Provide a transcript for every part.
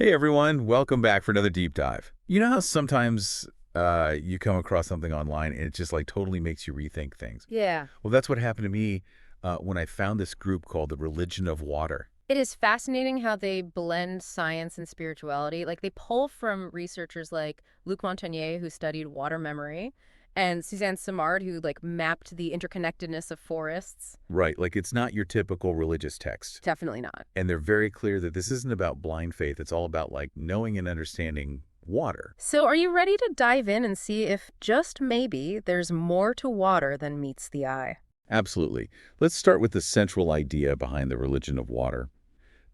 Hey everyone, welcome back for another deep dive. You know how sometimes you come across something online and it just like totally makes you rethink things? Yeah. Well, that's what happened to me when I found this group called the Religion of Water. It is fascinating how they blend science and spirituality. Like they pull from researchers like Luc Montagnier, who studied water memory, and Suzanne Simard, who mapped the interconnectedness of forests. Right, like it's not your typical religious text. Definitely not. And they're very clear that this isn't about blind faith. It's all about like knowing and understanding water. So are you ready to dive in and see if just maybe there's more to water than meets the eye? Absolutely. Let's start with the central idea behind the Religion of Water.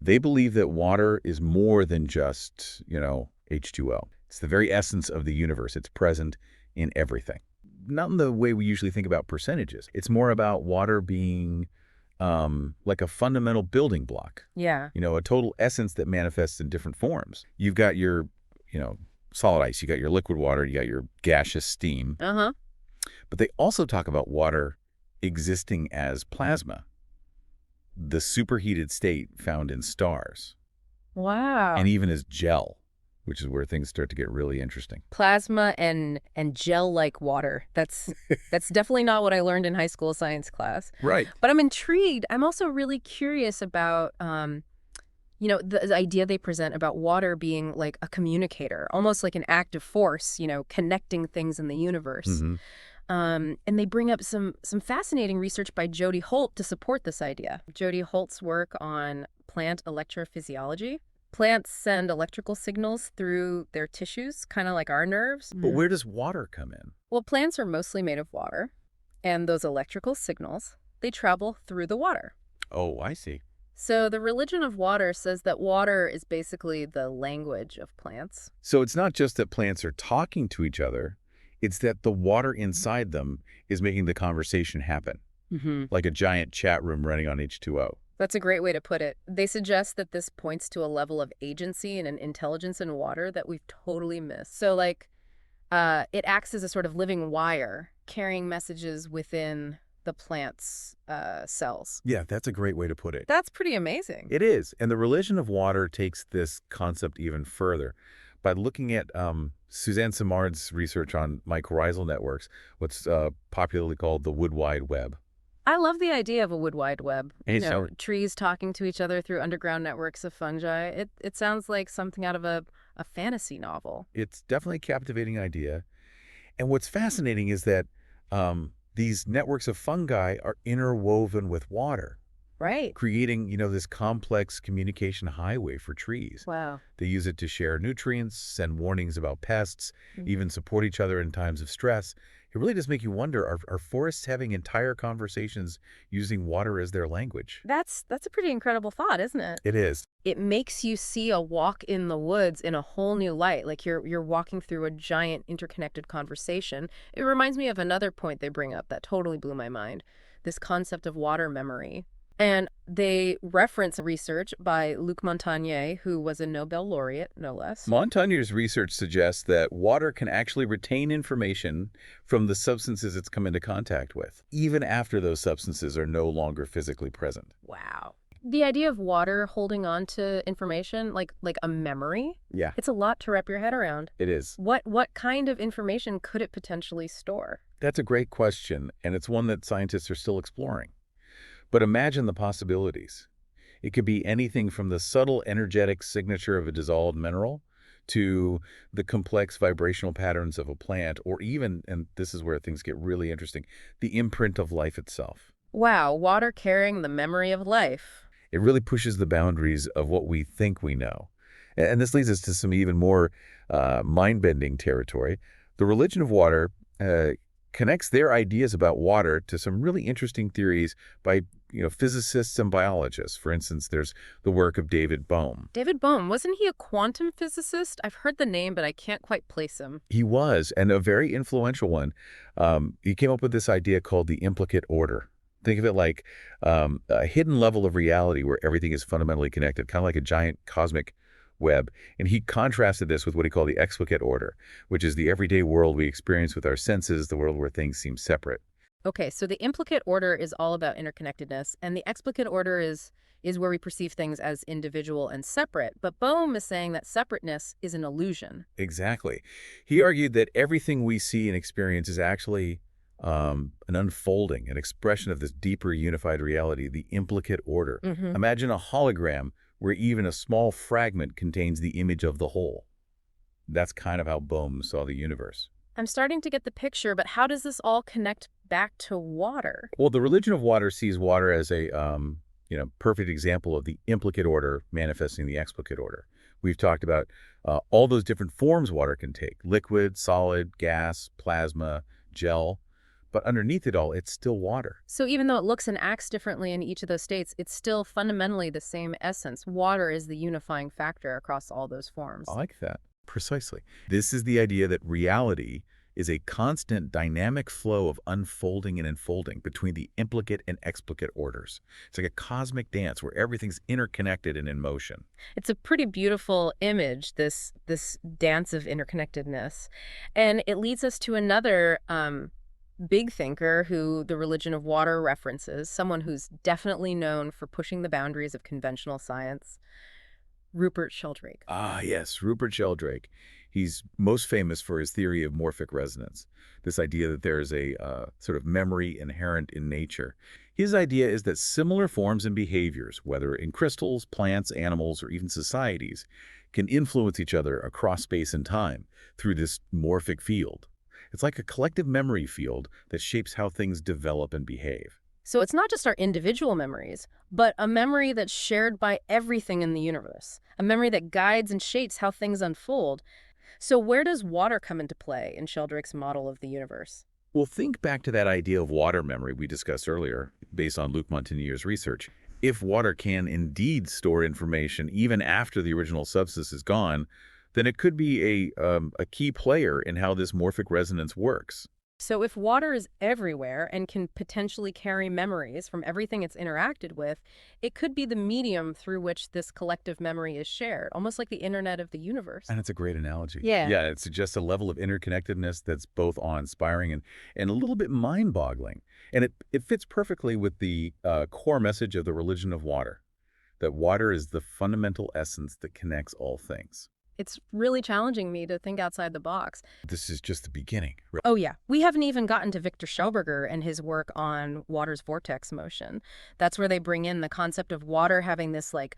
They believe that water is more than just, H2O. It's the very essence of the universe. It's present in everything. Not in the way we usually think about percentages. It's more about water being like a fundamental building block, Yeah. a total essence that manifests in different forms. You've got your, solid ice, you got your liquid water, you got your gaseous steam. Uh-huh. But they also talk about water existing as plasma, the superheated state found in stars, Wow. and even as gel, which is where things start to get really interesting. Plasma and gel-like water. That's definitely not what I learned in high school science class. Right. But I'm intrigued. I'm also really curious about, the idea they present about water being like a communicator, almost like an active force, connecting things in the universe. hmm And they bring up some fascinating research by Jody Holt to support this idea. Jody Holt's work on plant electrophysiology. Plants send electrical signals through their tissues, kind of like our nerves. But where does water come in? Well, plants are mostly made of water, and those electrical signals, they travel through the water. Oh, I see. So the religion of water says that water is basically the language of plants. So it's not just that plants are talking to each other, it's that the water inside them is making the conversation happen, Mm-hmm. like a giant chat room running on H2O. That's a great way to put it. They suggest that this points to a level of agency and an intelligence in water that we've totally missed. So, it acts as a sort of living wire, carrying messages within the plant's cells. Yeah, that's a great way to put it. That's pretty amazing. It is. And the religion of water takes this concept even further by looking at Suzanne Simard's research on mycorrhizal networks, what's popularly called the Wood Wide Web. I love the idea of a wood wide web. And Trees talking to each other through underground networks of fungi. It sounds like something out of a fantasy novel. it's definitely a captivating idea. And what's fascinating is that these networks of fungi are interwoven with water, Right. creating, this complex communication highway for trees. Wow. They use it to share nutrients, send warnings about pests, even support each other in times of stress. It really does make you wonder, are forests having entire conversations using water as their language? That's a pretty incredible thought, isn't it? It is. It makes you see a walk in the woods in a whole new light, like you're walking through a giant interconnected conversation. It reminds me of another point they bring up that totally blew my mind, this concept of water memory. And they reference research by Luc Montagnier, who was a Nobel laureate, no less. Montagnier's research suggests that water can actually retain information from the substances it's come into contact with, even after those substances are no longer physically present. Wow. The idea of water holding on to information, like a memory, Yeah, it's a lot to wrap your head around. it is. What kind of information could it potentially store? That's a great question, and it's one that scientists are still exploring. But imagine the possibilities. It could be anything from the subtle energetic signature of a dissolved mineral to the complex vibrational patterns of a plant, or even, and this is where things get really interesting, the imprint of life itself. Wow, water carrying the memory of life. It really pushes the boundaries of what we think we know. And this leads us to some even more mind-bending territory. The religion of water connects their ideas about water to some really interesting theories by physicists and biologists. For instance, there's the work of David Bohm. David Bohm, wasn't he a quantum physicist? I've heard the name, but I can't quite place him. He was, and a very influential one. He came up with this idea called the implicate order. Think of it like a hidden level of reality where everything is fundamentally connected, kind of like a giant cosmic web. And he contrasted this with what he called the explicate order, which is the everyday world we experience with our senses, the world where things seem separate. Okay, so the implicate order is all about interconnectedness, and the explicate order is where we perceive things as individual and separate. But Bohm is saying that separateness is an illusion. Exactly. He argued that everything we see and experience is actually an unfolding, an expression of this deeper unified reality, the implicate order. Hmm. Imagine a hologram where even a small fragment contains the image of the whole. That's kind of how Bohm saw the universe. I'm starting to get the picture, but how does this all connect back to water? Well, the religion of water sees water as a perfect example of the implicate order manifesting the explicate order. We've talked about all those different forms water can take: liquid, solid, gas, plasma, gel. But underneath it all, it's still water. So even though it looks and acts differently in each of those states, it's still fundamentally the same essence. Water is the unifying factor across all those forms. I like that. Precisely. This is the idea that reality is a constant dynamic flow of unfolding and enfolding between the implicate and explicate orders. It's like a cosmic dance where everything's interconnected and in motion. It's a pretty beautiful image, this dance of interconnectedness. And it leads us to another big thinker who the religion of water references, someone who's definitely known for pushing the boundaries of conventional science, Rupert Sheldrake. Ah, yes, Rupert Sheldrake. He's most famous for his theory of morphic resonance, this idea that there is a sort of memory inherent in nature. His idea is that similar forms and behaviors, whether in crystals, plants, animals, or even societies, can influence each other across space and time through this morphic field. It's like a collective memory field that shapes how things develop and behave. So it's not just our individual memories, but a memory that's shared by everything in the universe, a memory that guides and shapes how things unfold. So where does water come into play in Sheldrake's model of the universe? Well, think back to that idea of water memory we discussed earlier, based on Luc Montagnier's research. If water can indeed store information even after the original substance is gone, then it could be a key player in how this morphic resonance works. So if water is everywhere and can potentially carry memories from everything it's interacted with, it could be the medium through which this collective memory is shared, almost like the internet of the universe. And it's a great analogy. Yeah. Yeah, it suggests a level of interconnectedness that's both awe-inspiring and a little bit mind-boggling. And it fits perfectly with the core message of the religion of water, that water is the fundamental essence that connects all things. It's really challenging me to think outside the box. This is just the beginning. Oh, yeah. We haven't even gotten to Victor Schauberger and his work on water's vortex motion. That's where they bring in the concept of water having this, like,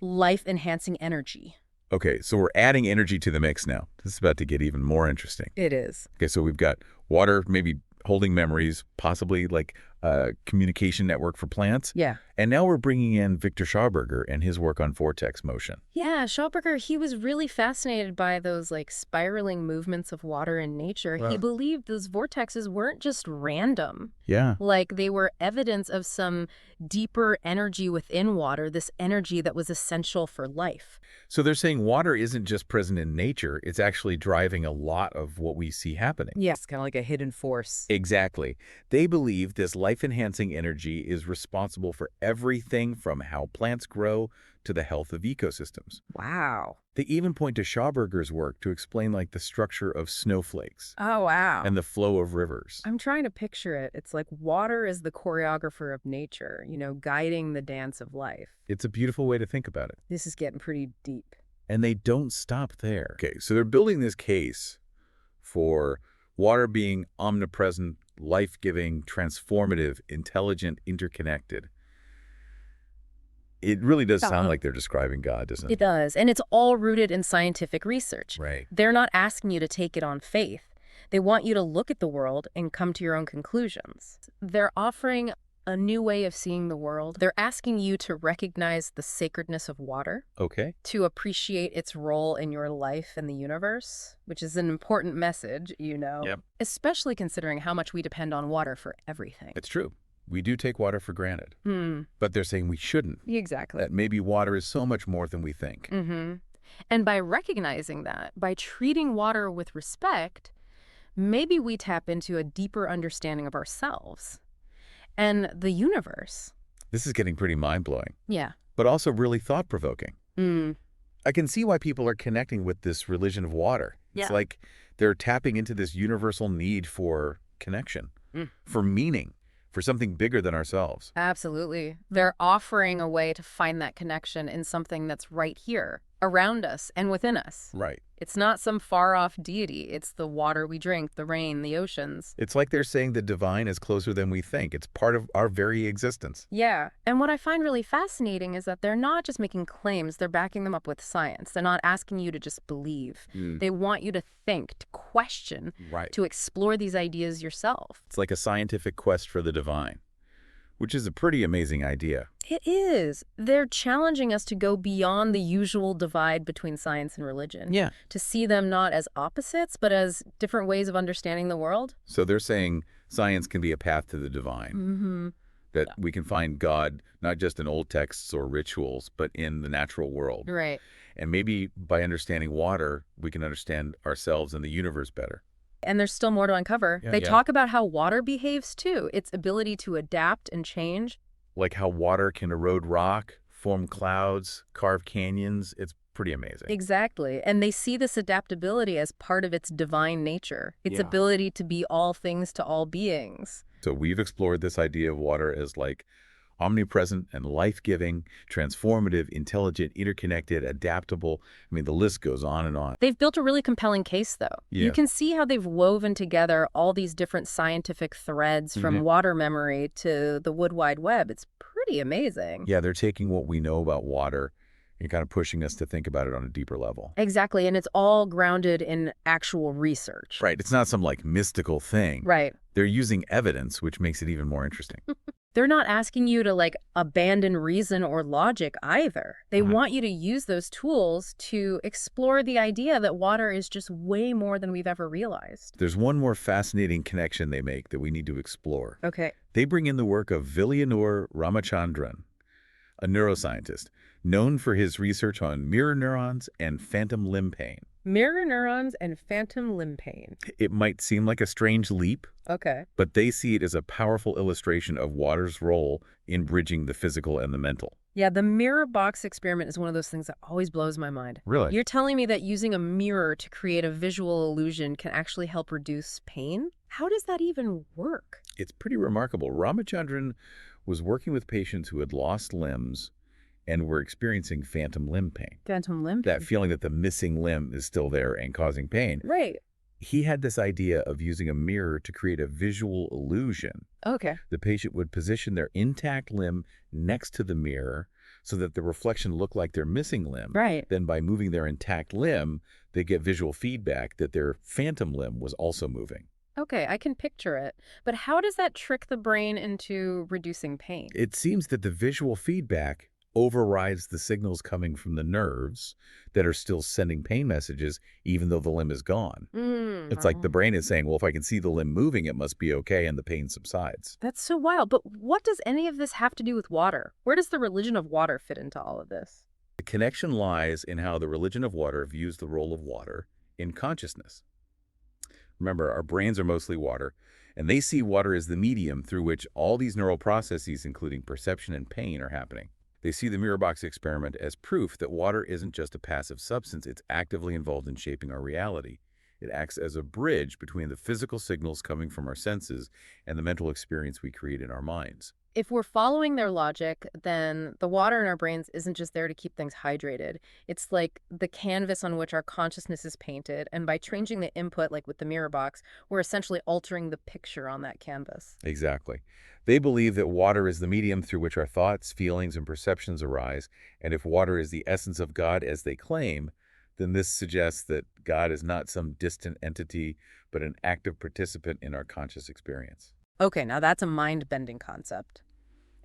life-enhancing energy. Okay, so we're adding energy to the mix now. This is about to get even more interesting. It is. Okay, so we've got water maybe holding memories, possibly like a communication network for plants. Yeah. And now we're bringing in Victor Schauberger and his work on vortex motion. Yeah, Schauberger, he was really fascinated by those, like, spiraling movements of water in nature. Wow. He believed those vortexes weren't just random. Yeah. Like, they were evidence of some deeper energy within water, this energy that was essential for life. So they're saying water isn't just present in nature, it's actually driving a lot of what we see happening. Yeah, it's kind of like a hidden force. Exactly. They believe this life-enhancing energy is responsible for everything from how plants grow to the health of ecosystems. Wow. They even point to Schauberger's work to explain like the structure of snowflakes Oh, wow. and the flow of rivers. I'm trying to picture it. It's like water is the choreographer of nature, guiding the dance of life. It's a beautiful way to think about it. This is getting pretty deep. And they don't stop there. Okay, so they're building this case for water being omnipresent, life-giving, transformative, intelligent, interconnected. It really does sound like they're describing God, doesn't it? It does, and it's all rooted in scientific research. Right. They're not asking you to take it on faith. They want you to look at the world and come to your own conclusions. They're offering a new way of seeing the world. They're asking you to recognize the sacredness of water, Okay. to appreciate its role in your life and the universe, which is an important message, Yep. especially considering how much we depend on water for everything. It's true. We do take water for granted, but they're saying we shouldn't. Exactly. That maybe water is so much more than we think. And by recognizing that, by treating water with respect, maybe we tap into a deeper understanding of ourselves and the universe. This is getting pretty mind-blowing, Yeah. but also really thought-provoking. I can see why people are connecting with this religion of water. It's Yeah. like they're tapping into this universal need for connection. for meaning, for something bigger than ourselves. Absolutely. They're offering a way to find that connection in something that's right here, around us and within us. Right. It's not some far-off deity. It's the water we drink, the rain, the oceans. It's like they're saying the divine is closer than we think. It's part of our very existence. Yeah. And what I find really fascinating is that they're not just making claims, they're backing them up with science. They're not asking you to just believe. They want you to think, to question, Right. to explore these ideas yourself. It's like a scientific quest for the divine, which is a pretty amazing idea. It is. They're challenging us to go beyond the usual divide between science and religion. Yeah. To see them not as opposites, but as different ways of understanding the world. So they're saying science can be a path to the divine, Mm-hmm. that we can find God not just in old texts or rituals, but in the natural world. Right. And maybe by understanding water, we can understand ourselves and the universe better. And there's still more to uncover. Yeah, They yeah. talk about how water behaves too, its ability to adapt and change. Like how water can erode rock, form clouds, carve canyons. It's pretty amazing. Exactly. And they see this adaptability as part of its divine nature, its Yeah. ability to be all things to all beings. So we've explored this idea of water as like omnipresent and life-giving, transformative, intelligent, interconnected, adaptable. I mean, the list goes on and on. They've built a really compelling case, though. Yeah. You can see how they've woven together all these different scientific threads from Mhm. water memory to the Wood Wide Web. It's pretty amazing. Yeah, they're taking what we know about water and kind of pushing us to think about it on a deeper level. Exactly, and it's all grounded in actual research. Right. It's not some like mystical thing. Right. They're using evidence, which makes it even more interesting. They're not asking you to, like, abandon reason or logic either. They want you to use those tools to explore the idea that water is just way more than we've ever realized. There's one more fascinating connection they make that we need to explore. Okay. They bring in the work of Villayanur Ramachandran, a neuroscientist known for his research on mirror neurons and phantom limb pain. Mirror neurons and phantom limb pain. It might seem like a strange leap, Okay. but they see it as a powerful illustration of water's role in bridging the physical and the mental. Yeah, the mirror box experiment is one of those things that always blows my mind. Really? You're telling me that using a mirror to create a visual illusion can actually help reduce pain? How does that even work? It's pretty remarkable. Ramachandran was working with patients who had lost limbs and were experiencing phantom limb pain. Phantom limb That feeling that the missing limb is still there and causing pain. Right. He had this idea of using a mirror to create a visual illusion. Okay. The patient would position their intact limb next to the mirror so that the reflection looked like their missing limb. Right. Then by moving their intact limb, they get visual feedback that their phantom limb was also moving. Okay, I can picture it. But how does that trick the brain into reducing pain? It seems that the visual feedback overrides the signals coming from the nerves that are still sending pain messages even though the limb is gone. It's like the brain is saying, well, if I can see the limb moving, it must be okay, and the pain subsides. That's so wild. But what does any of this have to do with water? Where does the religion of water fit into all of this? The connection lies in how the religion of water views the role of water in consciousness. Remember, our brains are mostly water, and they see water as the medium through which all these neural processes, including perception and pain, are happening. They see the mirror box experiment as proof that water isn't just a passive substance, it's actively involved in shaping our reality. It acts as a bridge between the physical signals coming from our senses and the mental experience we create in our minds. If we're following their logic, then the water in our brains isn't just there to keep things hydrated. It's like the canvas on which our consciousness is painted, and by changing the input, like with the mirror box, we're essentially altering the picture on that canvas. Exactly. They believe that water is the medium through which our thoughts, feelings, and perceptions arise, and if water is the essence of God as they claim, then this suggests that God is not some distant entity, but an active participant in our conscious experience. Okay, now that's a mind-bending concept.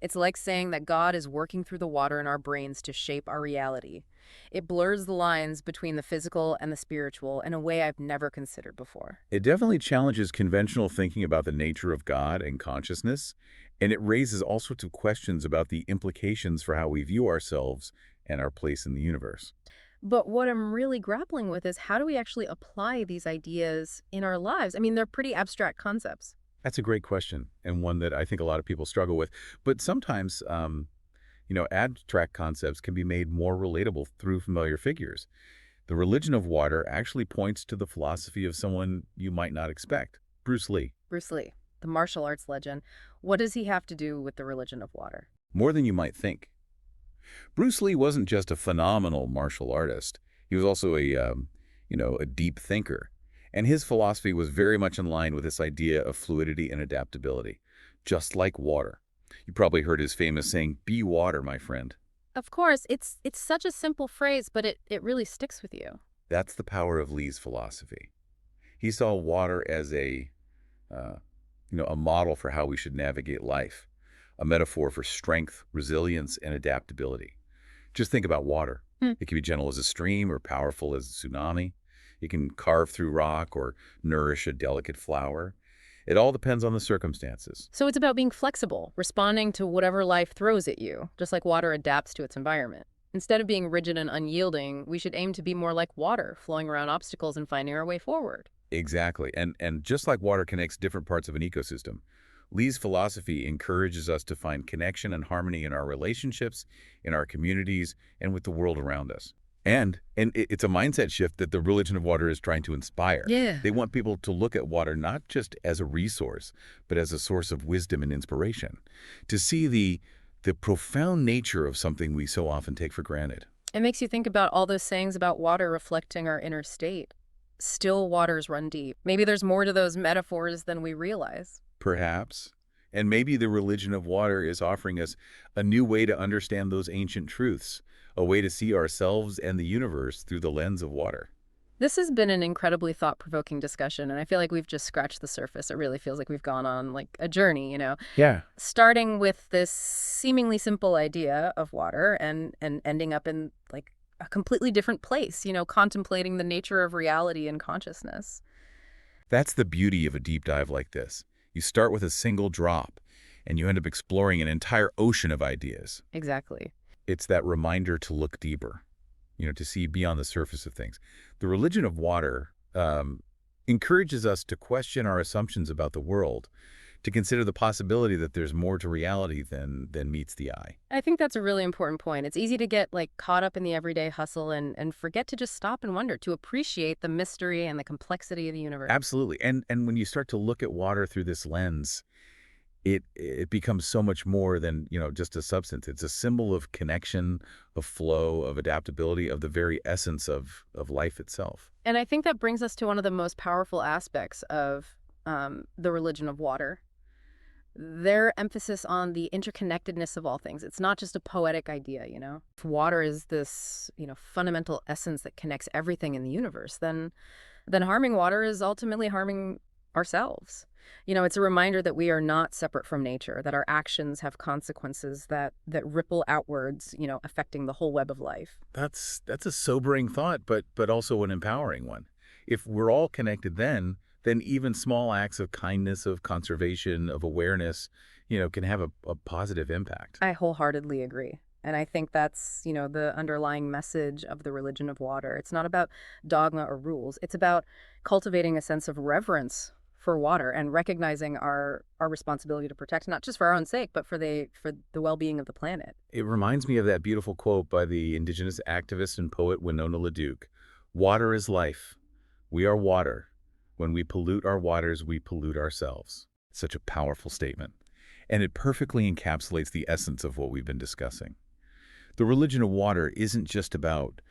It's like saying that God is working through the water in our brains to shape our reality. It blurs the lines between the physical and the spiritual in a way I've never considered before. It definitely challenges conventional thinking about the nature of God and consciousness, and it raises all sorts of questions about the implications for how we view ourselves and our place in the universe. But what I'm really grappling with is how do we actually apply these ideas in our lives? I mean, they're pretty abstract concepts. That's a great question, and one that I think a lot of people struggle with. But sometimes, abstract concepts can be made more relatable through familiar figures. The religion of water actually points to the philosophy of someone you might not expect, Bruce Lee. Bruce Lee. the martial arts legend. What does he have to do with the religion of water? More than you might think. Bruce Lee wasn't just a phenomenal martial artist. He was also a deep thinker. And his philosophy was very much in line with this idea of fluidity and adaptability, just like water. You probably heard his famous saying, "Be water, my friend." Of course, it's such a simple phrase, but it really sticks with you. That's the power of Lee's philosophy. He saw water as uh, a model for how we should navigate life, a metaphor for strength, resilience, and adaptability. Just think about water. Hmm. It can be gentle as a stream or powerful as a tsunami. It can carve through rock or nourish a delicate flower. It all depends on the circumstances. So it's about being flexible, responding to whatever life throws at you, just like water adapts to its environment. Instead of being rigid and unyielding, we should aim to be more like water, flowing around obstacles and finding our way forward. Exactly. And just like water connects different parts of an ecosystem, Lee's philosophy encourages us to find connection and harmony in our relationships, in our communities, and with the world around us. It's a mindset shift that the religion of water is trying to inspire. Yeah. They want people to look at water not just as a resource, but as a source of wisdom and inspiration, to see the profound nature of something we so often take for granted. It makes you think about all those sayings about water reflecting our inner state. Still waters run deep. Maybe there's more to those metaphors than we realize. Perhaps. And maybe the religion of water is offering us a new way to understand those ancient truths, a way to see ourselves and the universe through the lens of water. This has been an incredibly thought-provoking discussion, and I feel like we've just scratched the surface. It really feels like we've gone on like a journey, Yeah. starting with this seemingly simple idea of water and ending up in like a completely different place, contemplating the nature of reality and consciousness. That's the beauty of a deep dive like this. You start with a single drop, and you end up exploring an entire ocean of ideas. Exactly. It's that reminder to look deeper, to see beyond the surface of things. The religion of water encourages us to question our assumptions about the world, to consider the possibility that there's more to reality than meets the eye. I think that's a really important point. It's easy to get like caught up in the everyday hustle and forget to just stop and wonder, to appreciate the mystery and the complexity of the universe. Absolutely. And when you start to look at water through this lens, it becomes so much more than, just a substance. It's a symbol of connection, of flow, of adaptability, of the very essence of life itself. And I think that brings us to one of the most powerful aspects of the religion of water. Their emphasis on the interconnectedness of all things. It's not just a poetic idea. If water is this, fundamental essence that connects everything in the universe, then harming water is ultimately harming ourselves. It's a reminder that we are not separate from nature, that our actions have consequences that ripple outwards, affecting the whole web of life. That's a sobering thought, but also an empowering one. If we're all connected then even small acts of kindness, of conservation, of awareness, can have a positive impact. I wholeheartedly agree. And I think that's, the underlying message of the religion of water. It's not about dogma or rules. It's about cultivating a sense of reverence for water and recognizing our responsibility to protect, not just for our own sake, but for the well-being of the planet. It reminds me of that beautiful quote by the indigenous activist and poet Winona LaDuke. "Water is life. We are water. When we pollute our waters, we pollute ourselves." Such a powerful statement. And it perfectly encapsulates the essence of what we've been discussing. The religion of water isn't just about,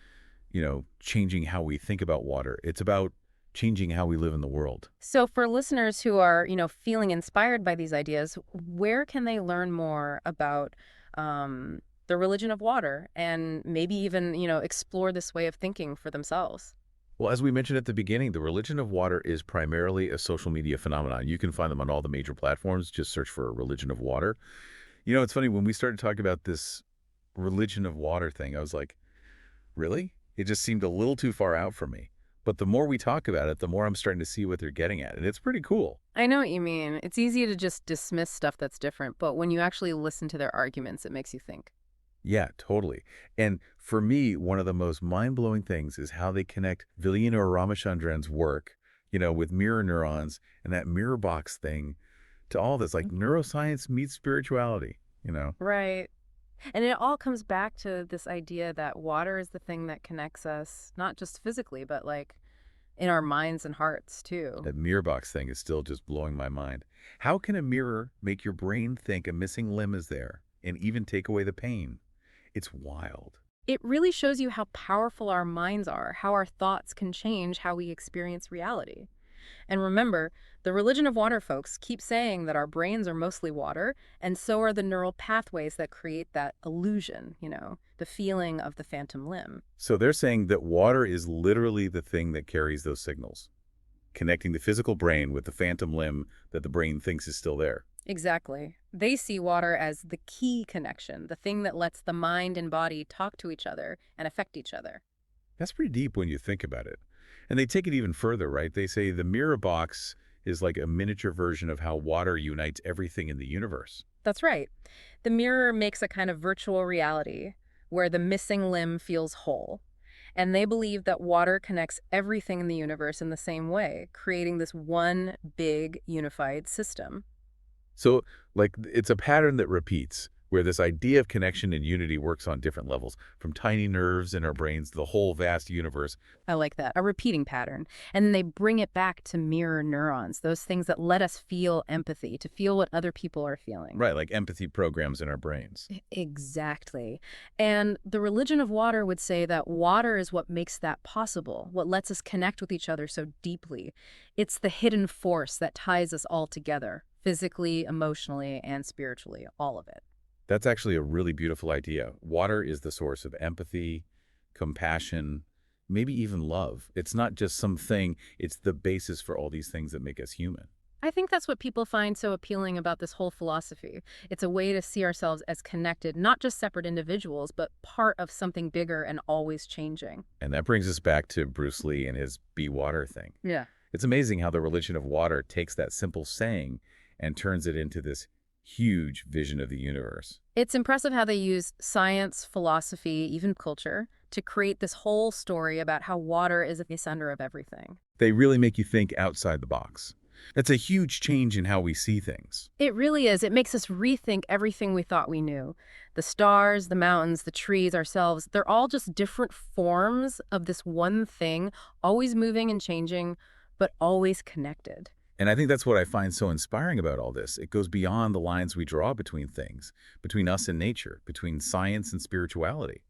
changing how we think about water. It's about changing how we live in the world. So for listeners who are, feeling inspired by these ideas, where can they learn more about the religion of water and maybe even, explore this way of thinking for themselves? Well, as we mentioned at the beginning, the religion of water is primarily a social media phenomenon. You can find them on all the major platforms. Just search for religion of water. It's funny, when we started talking about this religion of water thing, I was like, really? It just seemed a little too far out for me. But the more we talk about it, the more I'm starting to see what they're getting at. And it's pretty cool. I know what you mean. It's easy to just dismiss stuff that's different, but when you actually listen to their arguments, it makes you think. Yeah, totally. And for me, one of the most mind-blowing things is how they connect Vilayana Ramachandran's work, with mirror neurons and that mirror box thing to all this, like neuroscience meets spirituality. Right. And it all comes back to this idea that water is the thing that connects us, not just physically, but like in our minds and hearts, too. That mirror box thing is still just blowing my mind. How can a mirror make your brain think a missing limb is there and even take away the pain? It's wild. It really shows you how powerful our minds are, how our thoughts can change how we experience reality. And remember, the religion of water folks keep saying that our brains are mostly water, and so are the neural pathways that create that illusion, the feeling of the phantom limb. So they're saying that water is literally the thing that carries those signals, connecting the physical brain with the phantom limb that the brain thinks is still there. Exactly. They see water as the key connection, the thing that lets the mind and body talk to each other and affect each other. That's pretty deep when you think about it. And they take it even further, right? They say the mirror box is like a miniature version of how water unites everything in the universe. That's right. The mirror makes a kind of virtual reality where the missing limb feels whole. And they believe that water connects everything in the universe in the same way, creating this one big unified system. So, like, it's a pattern that repeats, where this idea of connection and unity works on different levels, from tiny nerves in our brains to the whole vast universe. I like that. A repeating pattern. And then they bring it back to mirror neurons, those things that let us feel empathy, to feel what other people are feeling. Right, like empathy programs in our brains. Exactly. And the religion of water would say that water is what makes that possible, what lets us connect with each other so deeply. It's the hidden force that ties us all together, physically, emotionally, and spiritually, all of it. That's actually a really beautiful idea. Water is the source of empathy, compassion, maybe even love. It's not just something, it's the basis for all these things that make us human. I think that's what people find so appealing about this whole philosophy. It's a way to see ourselves as connected, not just separate individuals, but part of something bigger and always changing. And that brings us back to Bruce Lee and his be water thing. Yeah. It's amazing how the religion of water takes that simple saying and turns it into this huge vision of the universe. It's impressive how they use science, philosophy, even culture, to create this whole story about how water is at the center of everything. They really make you think outside the box. That's a huge change in how we see things. It really is. It makes us rethink everything we thought we knew. The stars, the mountains, the trees, ourselves, they're all just different forms of this one thing, always moving and changing, but always connected. And I think that's what I find so inspiring about all this. It goes beyond the lines we draw between things, between us and nature, between science and spirituality.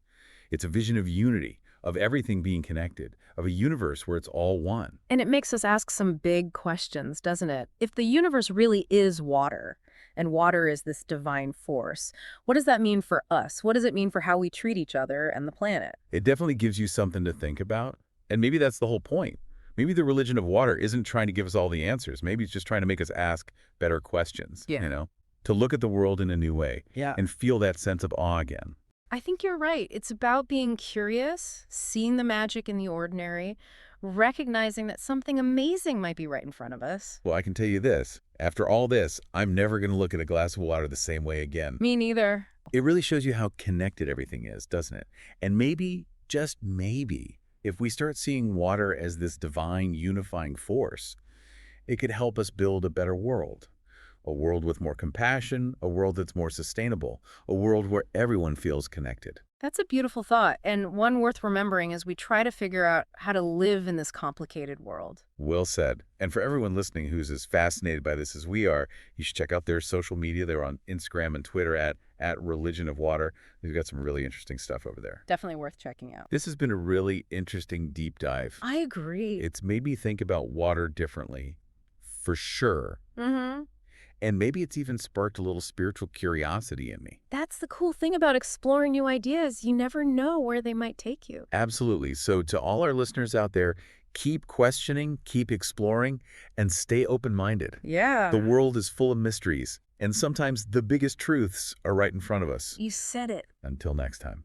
It's a vision of unity, of everything being connected, of a universe where it's all one. And it makes us ask some big questions, doesn't it? If the universe really is water, and water is this divine force, what does that mean for us? What does it mean for how we treat each other and the planet? It definitely gives you something to think about. And maybe that's the whole point. Maybe the religion of water isn't trying to give us all the answers. Maybe it's just trying to make us ask better questions, to look at the world in a new way and feel that sense of awe again. I think you're right. It's about being curious, seeing the magic in the ordinary, recognizing that something amazing might be right in front of us. Well, I can tell you this. After all this, I'm never going to look at a glass of water the same way again. Me neither. It really shows you how connected everything is, doesn't it? And maybe, just maybe, if we start seeing water as this divine unifying force, it could help us build a better world. A world with more compassion, a world that's more sustainable, a world where everyone feels connected. That's a beautiful thought, and one worth remembering as we try to figure out how to live in this complicated world. Well said. And for everyone listening who's as fascinated by this as we are, you should check out their social media. They're on Instagram and Twitter at Religion of Water. They've got some really interesting stuff over there. Definitely worth checking out. This has been a really interesting deep dive. I agree. It's made me think about water differently, for sure. Mm-hmm. And maybe it's even sparked a little spiritual curiosity in me. That's the cool thing about exploring new ideas. You never know where they might take you. Absolutely. So to all our listeners out there, keep questioning, keep exploring, and stay open-minded. Yeah. The world is full of mysteries, and sometimes the biggest truths are right in front of us. You said it. Until next time.